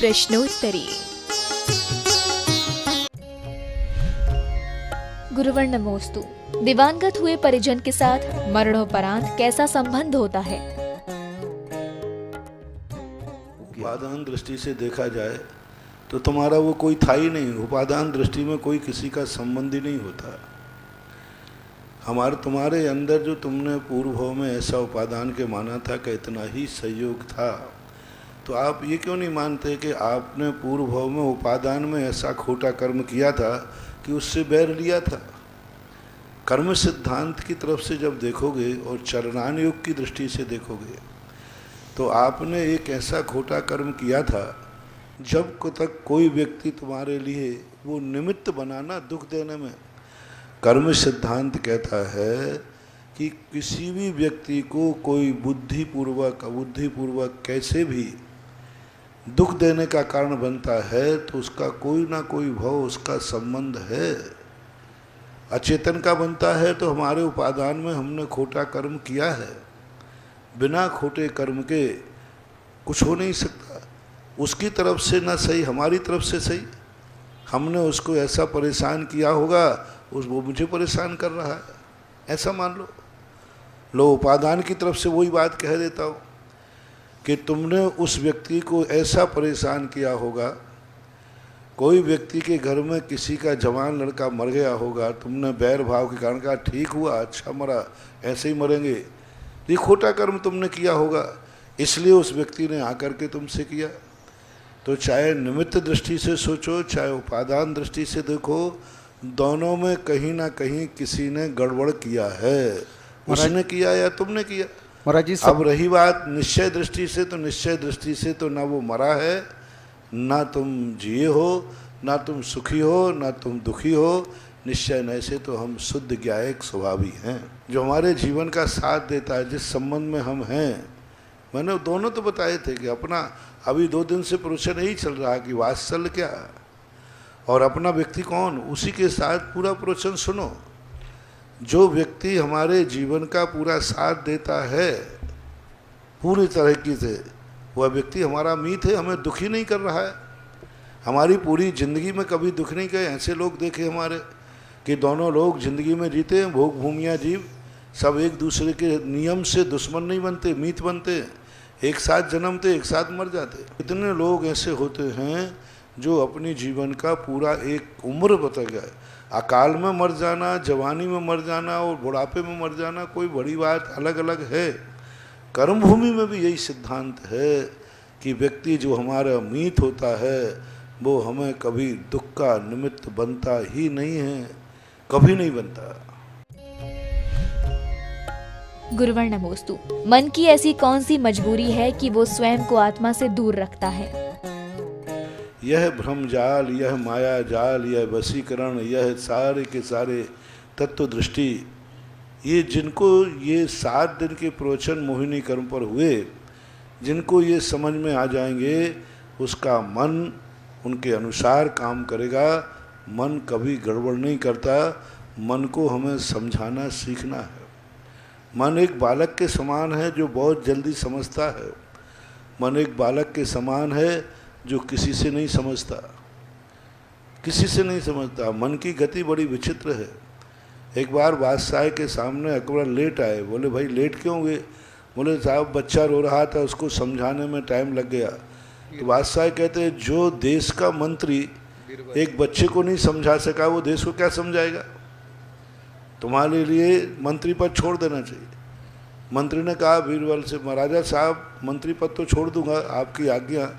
प्रश्नोत्तरी। गुरुवर नमोस्तु। दिवंगत हुए परिजन के साथ मरणोपरांत कैसा संबंध होता है? उपादान दृष्टि से देखा जाए तो तुम्हारा वो कोई था ही नहीं। उपादान दृष्टि में कोई किसी का संबंध ही नहीं होता। तुम्हारे अंदर जो तुमने पूर्व में ऐसा उपादान के माना था कि इतना ही संयोग था, तो आप ये क्यों नहीं मानते कि आपने पूर्व में उपादान में ऐसा खोटा कर्म किया था कि उससे बैर लिया था? कर्म सिद्धांत की तरफ से जब देखोगे और चरणान योग की दृष्टि से देखोगे तो आपने एक ऐसा खोटा कर्म किया था जब तक कोई व्यक्ति तुम्हारे लिए वो निमित्त बनाना दुख देने में। कर्म सिद्धांत कहता है कि किसी भी व्यक्ति को कोई बुद्धिपूर्वक कैसे भी दुख देने का कारण बनता है तो उसका कोई ना कोई भाव उसका संबंध है। अचेतन का बनता है तो हमारे उपादान में हमने खोटा कर्म किया है। बिना खोटे कर्म के कुछ हो नहीं सकता। उसकी तरफ से ना सही, हमारी तरफ से सही। हमने उसको ऐसा परेशान किया होगा, वो मुझे परेशान कर रहा है, ऐसा मान लो। उपादान की तरफ से वही बात कह देता हूँ कि तुमने उस व्यक्ति को ऐसा परेशान किया होगा। कोई व्यक्ति के घर में किसी का जवान लड़का मर गया होगा, तुमने बैर भाव के कारण कहा ठीक हुआ, अच्छा मरा, ऐसे ही मरेंगे। ये खोटा कर्म तुमने किया होगा, इसलिए उस व्यक्ति ने आकर के तुमसे किया। तो चाहे निमित्त दृष्टि से सोचो, चाहे उपादान दृष्टि से देखो, दोनों में कहीं ना कहीं किसी ने गड़बड़ किया है। उसने किया या तुमने किया। महाराज जी, अब रही बात निश्चय दृष्टि से, तो निश्चय दृष्टि से तो ना वो मरा है, ना तुम जिए हो, ना तुम सुखी हो, ना तुम दुखी हो। निश्चय न से तो हम शुद्ध ज्ञायक स्वभावी हैं। जो हमारे जीवन का साथ देता है, जिस संबंध में हम हैं, मैंने दोनों तो बताए थे कि अपना अभी 2 दिन से प्रवचन यही चल रहा है कि वात्सल्य क्या और अपना व्यक्ति कौन, उसी के साथ पूरा प्रवचन सुनो। जो व्यक्ति हमारे जीवन का पूरा साथ देता है पूरी तरीके से, वह व्यक्ति हमारा मीत है, हमें दुखी नहीं कर रहा है। हमारी पूरी ज़िंदगी में कभी दुख नहीं गए। ऐसे लोग देखे हमारे कि दोनों लोग ज़िंदगी में जीते हैं, भोग भूमिया जीव, सब एक दूसरे के नियम से दुश्मन नहीं बनते, मीत बनते, एक साथ जन्मते, एक साथ मर जाते। कितने लोग ऐसे होते हैं जो अपनी जीवन का पूरा एक उम्र बता गया। अकाल में मर जाना, जवानी में मर जाना और बुढ़ापे में मर जाना कोई बड़ी बात अलग अलग है। कर्म भूमि में भी यही सिद्धांत है कि व्यक्ति जो हमारा मीत होता है वो हमें कभी दुख का निमित्त बनता ही नहीं है, कभी नहीं बनता। गुरुवर नमोस्तु। मन की ऐसी कौन सी मजबूरी है कि वो स्वयं को आत्मा से दूर रखता है? यह भ्रम जाल, यह माया जाल, यह वशीकरण, यह सारे के सारे तत्व दृष्टि, ये जिनको ये 7 दिन के प्रवचन मोहिनी कर्म पर हुए, जिनको ये समझ में आ जाएंगे, उसका मन उनके अनुसार काम करेगा। मन कभी गड़बड़ नहीं करता। मन को हमें समझाना सीखना है। मन एक बालक के समान है जो बहुत जल्दी समझता है। मन एक बालक के समान है जो किसी से नहीं समझता, किसी से नहीं समझता। मन की गति बड़ी विचित्र है। एक बार बादशाह के सामने अकबर लेट आए। बोले भाई लेट क्यों गए? बोले साहब बच्चा रो रहा था, उसको समझाने में टाइम लग गया। तो बादशाह कहते हैं जो देश का मंत्री एक बच्चे को नहीं समझा सका वो देश को क्या समझाएगा? तुम्हारे लिए मंत्री पद छोड़ देना चाहिए। मंत्री ने कहा बीरबल से, महाराजा साहब मंत्री पद तो छोड़ दूंगा, आपकी आज्ञा,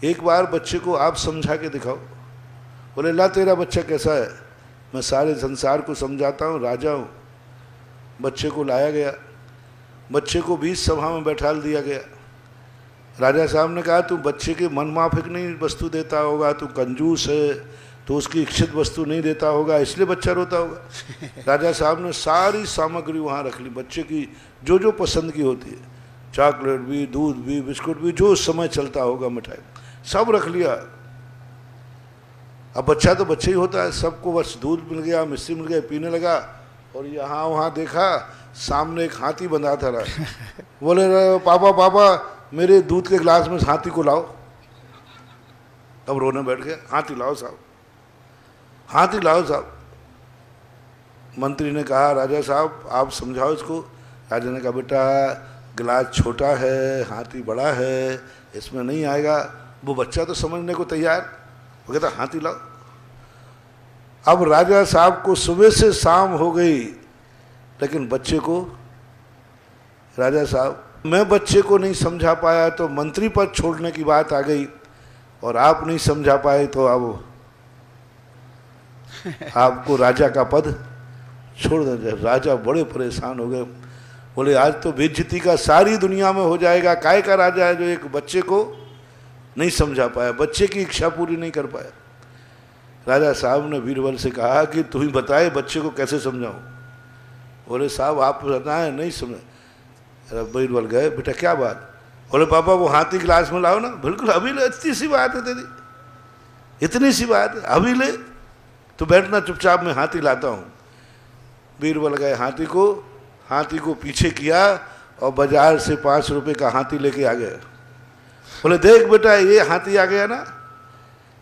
एक बार बच्चे को आप समझा के दिखाओ। बोले ला तेरा बच्चा कैसा है, मैं सारे संसार को समझाता हूँ, राजा हूँ। बच्चे को लाया गया, बच्चे को 20 सभा में बैठा दिया गया। राजा साहब ने कहा तू बच्चे के मन माफिक नहीं वस्तु देता होगा, तू कंजूस है, तो उसकी इच्छित वस्तु नहीं देता होगा, इसलिए बच्चा रोता होगा। राजा साहब ने सारी सामग्री वहाँ रख ली, बच्चे की जो जो पसंद की होती है, चॉकलेट भी, दूध भी, बिस्कुट भी, जो उस समय चलता होगा, मिठाई सब रख लिया। अब बच्चा तो बच्चा ही होता है, सबको बस दूध मिल गया, मिश्री मिल गया, पीने लगा। और यहाँ वहाँ देखा सामने एक हाथी बंधा था रहा। बोले पापा पापा मेरे दूध के गिलास में हाथी को लाओ। अब रोने बैठ गया, हाथी लाओ साहब, हाथी लाओ साहब। मंत्री ने कहा राजा साहब आप समझाओ इसको। राजा ने कहा बेटा गिलास छोटा है, हाथी बड़ा है, इसमें नहीं आएगा। वो बच्चा तो समझने को तैयार, वो कहता हाथी लाओ। अब राजा साहब को सुबह से शाम हो गई, लेकिन बच्चे को, राजा साहब मैं बच्चे को नहीं समझा पाया तो मंत्री पद छोड़ने की बात आ गई, और आप नहीं समझा पाए तो अब आपको राजा का पद छोड़ दे। राजा बड़े परेशान हो गए, बोले आज तो बेइज्जती का सारी दुनिया में हो जाएगा। काय का राजा है जो एक बच्चे को नहीं समझा पाया, बच्चे की इच्छा पूरी नहीं कर पाया। राजा साहब ने बीरबल से कहा कि तू ही बताए बच्चे को कैसे समझाऊं। बोले साहब आप बताएं, नहीं समझे। बीरबल गए, बेटा क्या बात? बोले पापा वो हाथी गिलास में लाओ ना। बिल्कुल अभी ले, इतनी सी बात है तेरी, इतनी सी बात है, अभी ले, तो बैठना चुपचाप, मैं हाथी लाता हूँ। बीरबल गए, हाथी को पीछे किया और बाजार से 5 रुपए का हाथी लेके आ गए। बोले देख बेटा ये हाथी आ गया ना,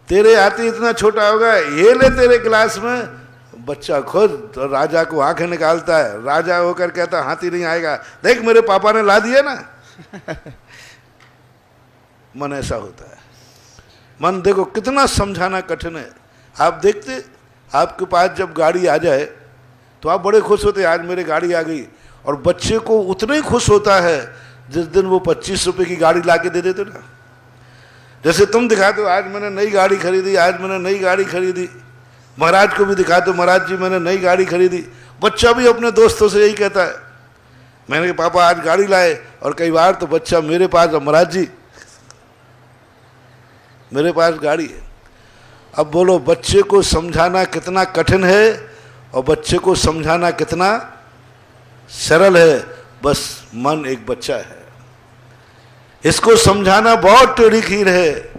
तेरे हाथी इतना छोटा होगा, ये ले तेरे गिलास में। बच्चा खुद राजा को आंखें निकालता है, राजा होकर कहता हाथी नहीं आएगा, देख मेरे पापा ने ला दिया ना। मन ऐसा होता है, मन देखो कितना समझाना कठिन है। आप देखते आपके पास जब गाड़ी आ जाए तो आप बड़े खुश होते, आज मेरी गाड़ी आ गई, और बच्चे को उतना ही खुश होता है जिस दिन वो 25 रुपए की गाड़ी ला के दे देते ना। जैसे तुम दिखाते हो आज मैंने नई गाड़ी खरीदी, आज मैंने नई गाड़ी खरीदी, महाराज को भी दिखाते हो महाराज जी मैंने नई गाड़ी खरीदी। बच्चा भी अपने दोस्तों से यही कहता है, मैंने कहा पापा आज गाड़ी लाए, और कई बार तो बच्चा मेरे पास, महाराज जी मेरे पास गाड़ी है। अब बोलो बच्चे को समझाना कितना कठिन है और बच्चे को समझाना कितना सरल है। बस मन एक बच्चा है, इसको समझाना बहुत टेढ़ी खीर है,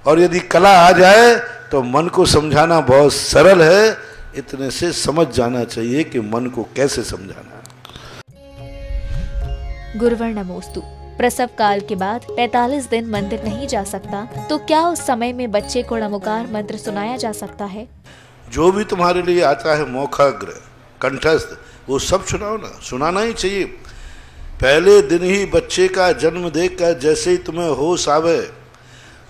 और यदि कला आ जाए तो मन को समझाना बहुत सरल है। इतने से समझ जाना चाहिए कि मन को कैसे समझाना। गुरुवर नमोस्तु। प्रसव काल के बाद 45 दिन मंदिर नहीं जा सकता, तो क्या उस समय में बच्चे को नमोकार मंत्र सुनाया जा सकता है? जो भी तुम्हारे लिए आता है मौखाग्र कंठस्थ, वो सब सुनाओ ना, सुनाना ही चाहिए। पहले दिन ही बच्चे का जन्म देखकर जैसे ही तुम्हें होश आवे,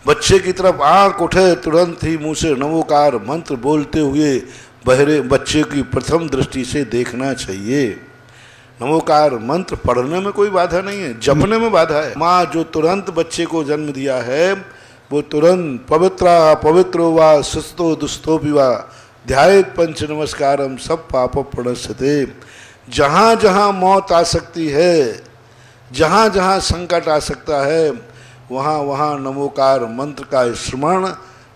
बच्चे की तरफ आंख उठे, तुरंत ही मुंह से नमोकार मंत्र बोलते हुए बहरे बच्चे की प्रथम दृष्टि से देखना चाहिए। नमोकार मंत्र पढ़ने में कोई बाधा नहीं है, जपने में बाधा है। माँ जो तुरंत बच्चे को जन्म दिया है वो तुरंत पवित्रो वा सुस्तो दुस्तो वा ध्यायेत पंच नमस्कारम सब पाप प्रणश्यते। जहाँ जहाँ मौत आ सकती है, जहाँ जहाँ संकट आ सकता है, वहाँ वहाँ नमोकार मंत्र का स्मरण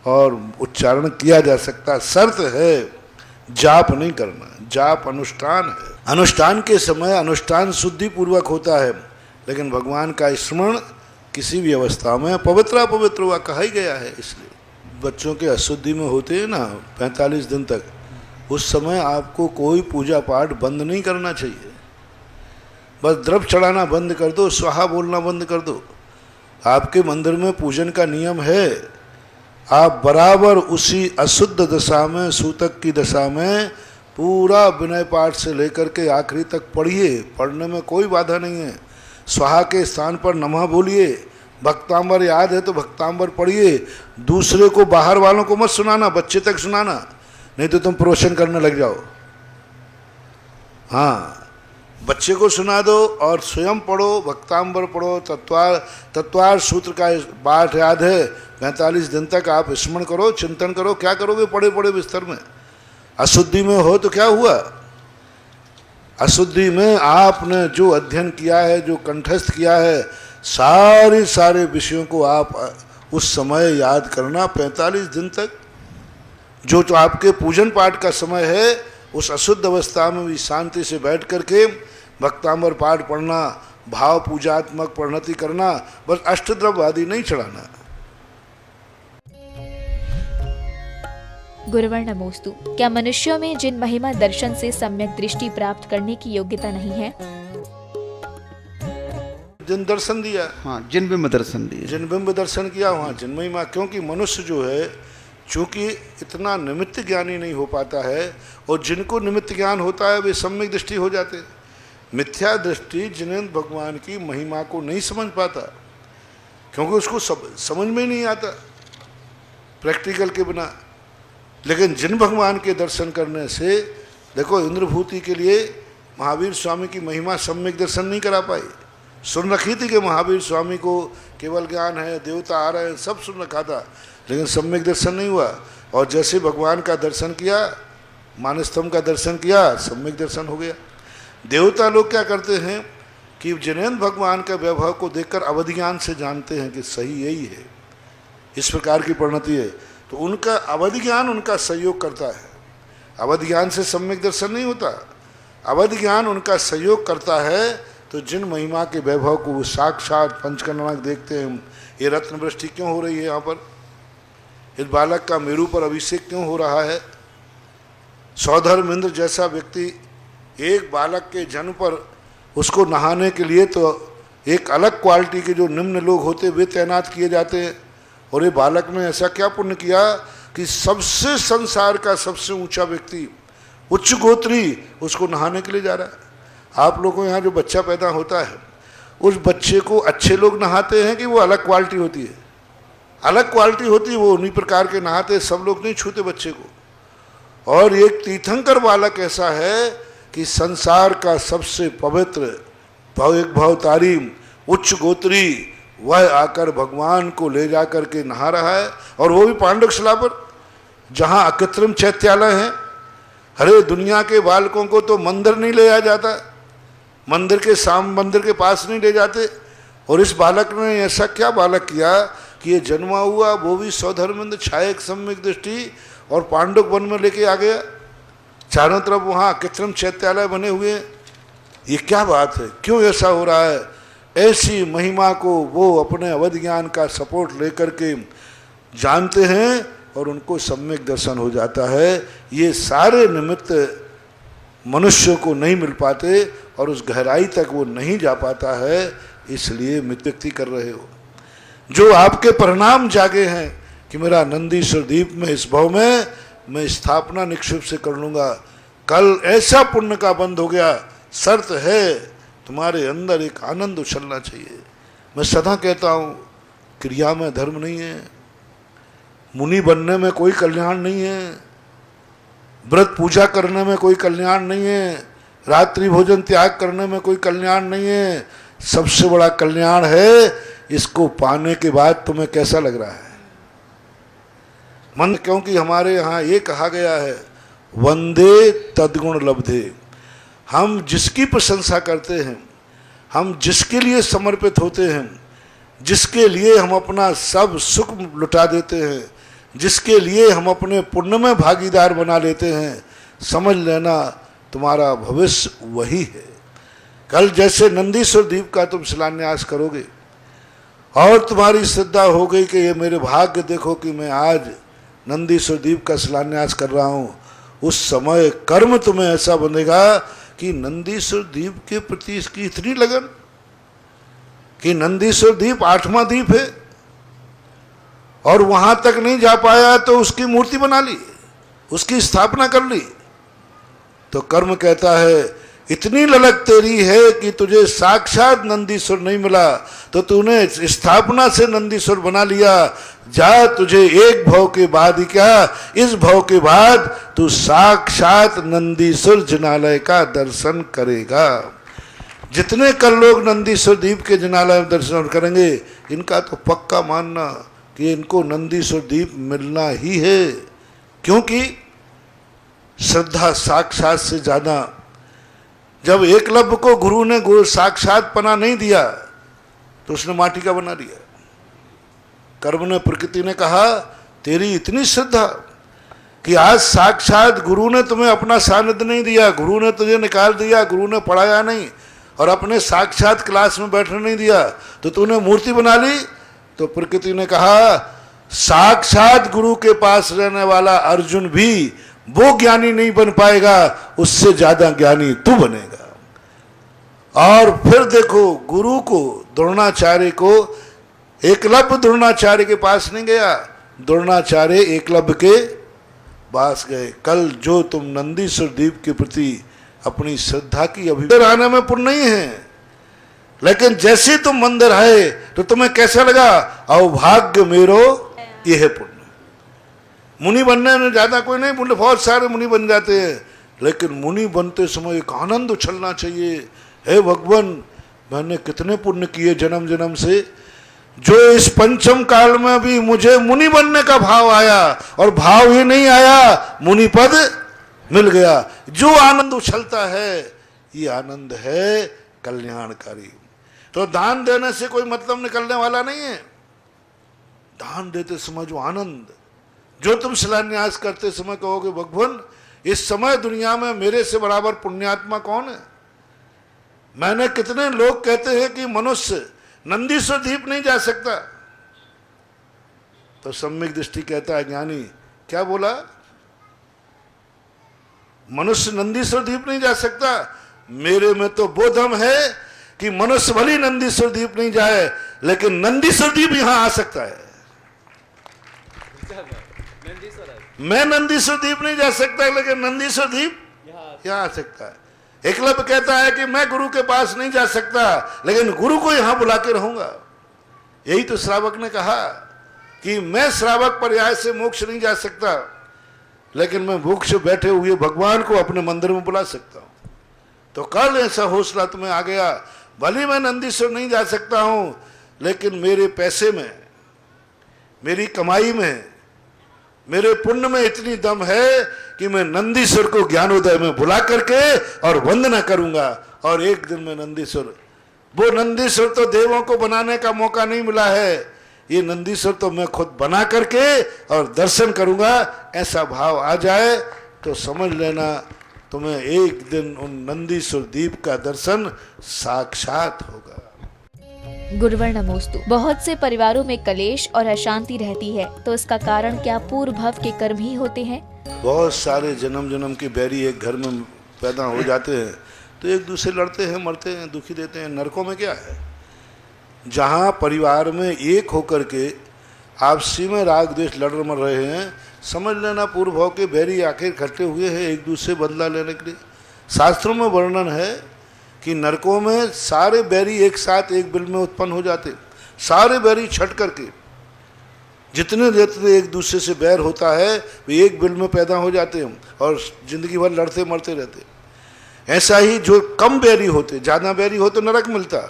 और उच्चारण किया जा सकता। शर्त है जाप नहीं करना, जाप अनुष्ठान है। अनुष्ठान के समय अनुष्ठान शुद्धि पूर्वक होता है, लेकिन भगवान का स्मरण किसी भी अवस्था में पवित्र हुआ कहा ही गया है। इसलिए बच्चों के अशुद्धि में होते हैं ना 45 दिन तक, उस समय आपको कोई पूजा पाठ बंद नहीं करना चाहिए। बस द्रव्य चढ़ाना बंद कर दो, स्वाहा बोलना बंद कर दो। आपके मंदिर में पूजन का नियम है, आप बराबर उसी अशुद्ध दशा में, सूतक की दशा में पूरा विनय पाठ से लेकर के आखिरी तक पढ़िए, पढ़ने में कोई बाधा नहीं है। स्वाहा के स्थान पर नमः बोलिए, भक्तांबर याद है तो भक्तांबर पढ़िए। दूसरे को, बाहर वालों को मत सुनाना, बच्चे तक सुनाना, नहीं तो तुम प्रोशन करने लग जाओ। हाँ, बच्चे को सुना दो और स्वयं पढ़ो, भक्तांबर पढ़ो। तत्वार सूत्र का पाठ याद है, 45 दिन तक आप स्मरण करो, चिंतन करो। क्या करोगे पड़े पड़े बिस्तर में? अशुद्धि में हो तो क्या हुआ? अशुद्धि में आपने जो अध्ययन किया है, जो कंठस्थ किया है, सारे विषयों को आप उस समय याद करना 45 दिन तक। जो आपके पूजन पाठ का समय है, उस अशुद्ध अवस्था में भी शांति से बैठ करके भक्तांबर पाठ पढ़ना, भाव पूजात्मक परिणति करना, बस अष्टद्रव्य आदि नहीं चढ़ाना। गुरुवर नमोस्तु। क्या मनुष्यों में जिन महिमा दर्शन से सम्यक दृष्टि प्राप्त करने की योग्यता नहीं है? जिन दर्शन दिया, हाँ, जिन बिंब दर्शन दिए, जिन बिंब दर्शन किया वहाँ जिन महिमा। क्योंकि मनुष्य जो है चूंकि इतना निमित्त ज्ञानी नहीं हो पाता है, और जिनको निमित्त ज्ञान होता है वे सम्यक दृष्टि हो जाते। मिथ्या दृष्टि जिनेंद्र भगवान की महिमा को नहीं समझ पाता, क्योंकि उसको समझ में ही नहीं आता प्रैक्टिकल के बिना। लेकिन जिन भगवान के दर्शन करने से, देखो इंद्रभूति के लिए महावीर स्वामी की महिमा सम्यक दर्शन नहीं करा पाई। सुन रखी थी कि महावीर स्वामी को केवल ज्ञान है, देवता आ रहे हैं, सब सुन रखा था, लेकिन सम्यक दर्शन नहीं हुआ। और जैसे भगवान का दर्शन किया, मानस्तंभ का दर्शन किया, सम्यक दर्शन हो गया। देवता लोग क्या करते हैं कि जिनेंद्र भगवान के वैभव को देखकर अवधि ज्ञान से जानते हैं कि सही यही है, इस प्रकार की परिणति है, तो उनका अवधि ज्ञान उनका सहयोग करता है। अवधि ज्ञान से सम्यक दर्शन नहीं होता, अवधि ज्ञान उनका सहयोग करता है। तो जिन महिमा के वैभव को वो साक्षात पंचकर्णाक देखते हैं। ये रत्न वृष्टि क्यों हो रही है यहाँ पर, इस बालक का मेरू पर अभिषेक क्यों हो रहा है। सौधर्म इंद्र जैसा व्यक्ति एक बालक के जन्म पर उसको नहाने के लिए तो एक अलग क्वालिटी के जो निम्न लोग होते वे तैनात किए जाते हैं, और ये बालक ने ऐसा क्या पुण्य किया कि सबसे संसार का सबसे ऊंचा व्यक्ति, उच्च गोत्री, उसको नहाने के लिए जा रहा है। आप लोगों को यहाँ जो बच्चा पैदा होता है, उस बच्चे को अच्छे लोग नहाते हैं कि वो अलग क्वालिटी होती है? अलग क्वालिटी होती है, वो उन्हीं प्रकार के नहाते, सब लोग नहीं छूते बच्चे को। और एक तीर्थंकर बालक ऐसा है कि संसार का सबसे पवित्र भवतारी उच्च गोत्री, वह आकर भगवान को ले जाकर के नहा रहा है, और वो भी पांडुकशिला पर, जहाँ अकृत्रिम चैत्यालय है। अरे दुनिया के बालकों को तो मंदिर नहीं ले जाया जाता, मंदिर के पास नहीं ले जाते, और इस बालक ने ऐसा क्या बालक किया कि ये जन्मा हुआ वो भी सौधर्मेंद्र छायक सम्यक दृष्टि, और पांडुक वन में लेके आ गया। चारों तरफ वहाँ कृत्रिम चैत्यालय बने हुए। ये क्या बात है, क्यों ऐसा हो रहा है? ऐसी महिमा को वो अपने अवधि ज्ञान का सपोर्ट लेकर के जानते हैं, और उनको सम्यक दर्शन हो जाता है। ये सारे निमित्त मनुष्य को नहीं मिल पाते, और उस गहराई तक वो नहीं जा पाता है। इसलिए मिथ्यक्ति कर रहे हो। जो आपके परिणाम जागे हैं कि मेरा नंदीश्वर द्वीप में इस भाव में मैं स्थापना निक्षेप से कर लूँगा, कल ऐसा पुण्य का बंद हो गया, शर्त है तुम्हारे अंदर एक आनंद उछलना चाहिए। मैं सदा कहता हूँ, क्रिया में धर्म नहीं है, मुनि बनने में कोई कल्याण नहीं है, व्रत पूजा करने में कोई कल्याण नहीं है, रात्रि भोजन त्याग करने में कोई कल्याण नहीं है। सबसे बड़ा कल्याण है, इसको पाने के बाद तुम्हें कैसा लग रहा है मन। क्योंकि हमारे यहाँ ये कहा गया है, वंदे तद्गुण लब्धे। हम जिसकी प्रशंसा करते हैं, हम जिसके लिए समर्पित होते हैं, जिसके लिए हम अपना सब सुख लुटा देते हैं, जिसके लिए हम अपने पुण्य में भागीदार बना लेते हैं, समझ लेना तुम्हारा भविष्य वही है। कल जैसे नंदीश्वर द्वीप का तुम शिलान्यास करोगे, और तुम्हारी श्रद्धा हो गई कि ये मेरे भाग्य देखो कि मैं आज नंदीश्वर द्वीप का शिलान्यास कर रहा हूँ, उस समय कर्म तुम्हें ऐसा बनेगा कि नंदीश्वर द्वीप के प्रति इसकी इतनी लगन कि नंदीश्वर द्वीप 8वां द्वीप है, और वहां तक नहीं जा पाया तो उसकी मूर्ति बना ली, उसकी स्थापना कर ली। तो कर्म कहता है, इतनी ललक तेरी है कि तुझे साक्षात नंदीश्वर नहीं मिला, तो तूने स्थापना से नंदीश्वर बना लिया। जा, तुझे एक भव के बाद ही क्या, इस भव के बाद तू साक्षात नंदीश्वर जिनालय का दर्शन करेगा। जितने कल लोग नंदीश्वर द्वीप के जिनालय में दर्शन करेंगे, इनका तो पक्का मानना कि इनको नंदीश्वर द्वीप मिलना ही है। क्योंकि श्रद्धा साक्षात से ज़्यादा, जब एकलव्य को गुरु ने साक्षात पना नहीं दिया तो उसने माटी का बना दिया। कर्म ने, प्रकृति ने कहा, तेरी इतनी श्रद्धा कि आज साक्षात गुरु ने तुम्हें अपना सानिध्य नहीं दिया, गुरु ने तुझे निकाल दिया, गुरु ने पढ़ाया नहीं और अपने साक्षात क्लास में बैठने नहीं दिया, तो तूने मूर्ति बना ली। तो प्रकृति ने कहा, साक्षात गुरु के पास रहने वाला अर्जुन भी वो ज्ञानी नहीं बन पाएगा, उससे ज्यादा ज्ञानी तू बनेगा। और फिर देखो गुरु को, द्रोणाचार्य को, एकलव्य द्रोणाचार्य के पास नहीं गया, द्रोणाचार्य एकलव्य के पास गए। कल जो तुम नंदीश्वर द्वीप के प्रति अपनी श्रद्धा की अभिव्यक्ति आने में पुण्य नहीं है, लेकिन जैसे तुम मंदिर आए तो तुम्हें कैसा लगा, अवभाग्य मेरो ये है पुण्य। मुनि बनने में ज्यादा कोई नहीं, बोले बहुत सारे मुनि बन जाते हैं, लेकिन मुनि बनते समय एक आनंद उछलना चाहिए। हे भगवान, मैंने कितने पुण्य किए जन्म जन्म से, जो इस पंचम काल में भी मुझे मुनि बनने का भाव आया, और भाव ही नहीं आया, मुनि पद मिल गया। जो आनंद उछलता है, ये आनंद है कल्याणकारी। तो दान देने से कोई मतलब निकलने वाला नहीं है। दान देते समय जो आनंद, जो तुम शिलान्यास करते समय कहोगे भगवान इस समय दुनिया में मेरे से बराबर पुण्यात्मा कौन है। मैंने कितने लोग कहते हैं कि मनुष्य नंदीश्वर द्वीप नहीं जा सकता, तो सम्यक दृष्टि कहता है ज्ञानी, क्या बोला, मनुष्य नंदीश्वर द्वीप नहीं जा सकता। मेरे में तो बोधम है कि मनुष्य भली नंदीश्वर द्वीप नहीं जाए, लेकिन नंदीश्वर द्वीप यहां आ सकता है। मैं नंदीश्वर द्वीप नहीं जा सकता, लेकिन नंदीश्वर द्वीप यहाँ आ सकता है। एकलव्य कहता है कि मैं गुरु के पास नहीं जा सकता, लेकिन गुरु को यहां बुला के रहूंगा। यही तो श्रावक ने कहा कि मैं श्रावक पर्याय से मोक्ष नहीं जा सकता, लेकिन मैं मोक्ष बैठे हुए भगवान को अपने मंदिर में बुला सकता हूं। तो कल ऐसा हौसला तुम्हें आ गया, भले मैं नंदीश्वर नहीं जा सकता हूं, लेकिन मेरे पैसे में, मेरी कमाई में, मेरे पुण्य में इतनी दम है कि मैं नंदीश्वर को ज्ञानोदय में बुला करके और वंदना करूंगा। और एक दिन में नंदीश्वर, वो नंदीश्वर तो देवों को बनाने का मौका नहीं मिला है, ये नंदीश्वर तो मैं खुद बना करके और दर्शन करूंगा। ऐसा भाव आ जाए तो समझ लेना तुम्हें एक दिन उन नंदीश्वर द्वीप का दर्शन साक्षात होगा। गुरुवर नमोस्तु। बहुत से परिवारों में कलेश और अशांति रहती है, तो इसका कारण क्या पूर्व भव के कर्म ही होते हैं? बहुत सारे जन्म जन्म के बैरी एक घर में पैदा हो जाते हैं, तो एक दूसरे लड़ते हैं, मरते हैं, दुखी देते हैं। नरकों में क्या है, जहाँ परिवार में एक होकर के आपसी में राग द्वेष लड़ मर रहे हैं, समझ लेना पूर्व भाव के बैरी आखिर इकट्ठे हुए हैं एक दूसरे बदला लेने के लिए। शास्त्रों में वर्णन है कि नरकों में सारे बैरी एक साथ एक बिल में उत्पन्न हो जाते, सारे बैरी छट करके, जितने जितने एक दूसरे से बैर होता है वे एक बिल में पैदा हो जाते हैं और जिंदगी भर लड़ते मरते रहते। ऐसा ही जो कम बैरी होते, ज़्यादा बैरी हो तो नरक मिलता,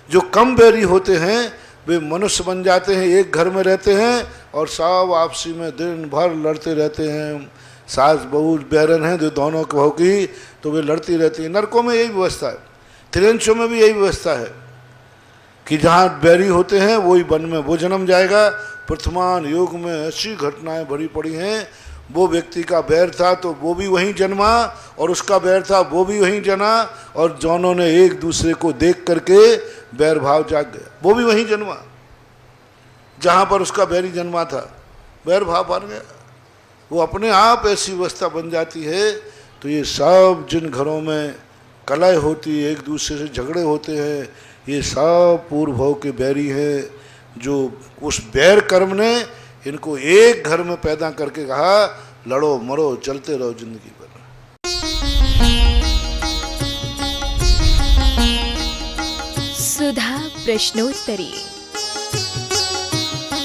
जो कम बैरी होते हैं वे मनुष्य बन जाते हैं, एक घर में रहते हैं और सब आपसी में दिन भर लड़ते रहते हैं। सास बहू बैरन हैं जो दोनों बहू की, तो वे लड़ती रहती हैं। नरकों में यही व्यवस्था है, तिरंशों में भी यही व्यवस्था है कि जहाँ बैरी होते हैं वही वन में वो जन्म जाएगा। वर्तमान युग में ऐसी घटनाएं भरी पड़ी हैं, वो व्यक्ति का बैर था तो वो भी वहीं जन्मा, और उसका बैर था वो भी वहीं जना, और दोनों ने एक दूसरे को देख करके बैर भाव जाग गया, वो भी वहीं जन्मा जहाँ पर उसका बैरी जन्मा था, बैर भाव बन गया। वो अपने आप ऐसी अवस्था बन जाती है। तो ये सब जिन घरों में कलह होती है, एक दूसरे से झगड़े होते हैं, ये सब पूर्व भाव के बैरी हैं, जो उस बैर कर्म ने इनको एक घर में पैदा करके कहा लड़ो मरो चलते रहो जिंदगी भर। सुधा प्रश्नोत्तरी।